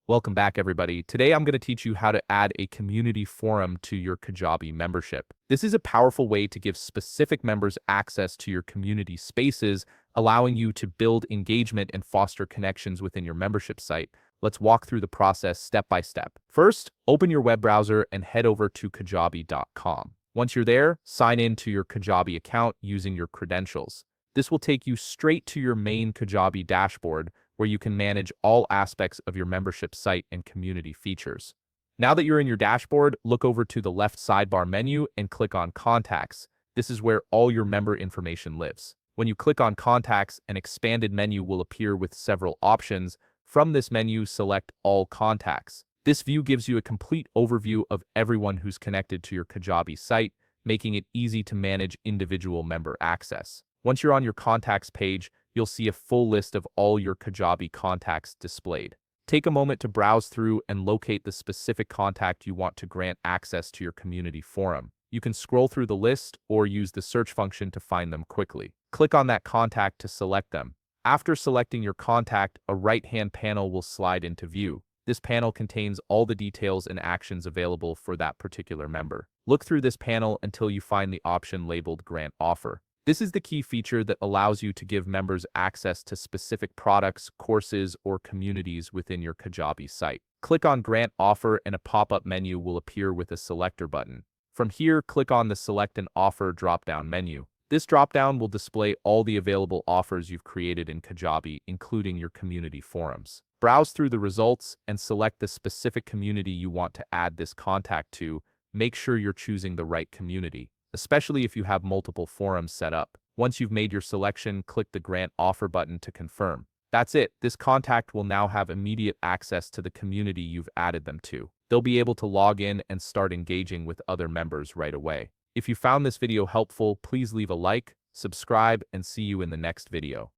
Welcome back, everybody. Today, I'm going to teach you how to add a community forum to your Kajabi membership. This is a powerful way to give specific members access to your community spaces, allowing you to build engagement and foster connections within your membership site. Let's walk through the process step by step. First, open your web browser and head over to kajabi.com. Once you're there, sign in to your Kajabi account using your credentials. This will take you straight to your main Kajabi dashboard, where you can manage all aspects of your membership site and community features. Now that you're in your dashboard, look over to the left sidebar menu and click on Contacts. This is where all your member information lives. When you click on Contacts, an expanded menu will appear with several options. From this menu, select All Contacts. This view gives you a complete overview of everyone who's connected to your Kajabi site, making it easy to manage individual member access. Once you're on your Contacts page, you'll see a full list of all your Kajabi contacts displayed. Take a moment to browse through and locate the specific contact you want to grant access to your community forum. You can scroll through the list or use the search function to find them quickly. Click on that contact to select them. After selecting your contact, a right-hand panel will slide into view. This panel contains all the details and actions available for that particular member. Look through this panel until you find the option labeled Grant Offer. This is the key feature that allows you to give members access to specific products, courses, or communities within your Kajabi site. Click on Grant Offer and a pop-up menu will appear with a selector button. From here, click on the Select an Offer drop-down menu. This drop-down will display all the available offers you've created in Kajabi, including your community forums. Browse through the results and select the specific community you want to add this contact to. Make sure you're choosing the right community, especially if you have multiple forums set up. Once you've made your selection, click the Grant Offer button to confirm. That's it. This contact will now have immediate access to the community you've added them to. They'll be able to log in and start engaging with other members right away. If you found this video helpful, please leave a like, subscribe, and see you in the next video.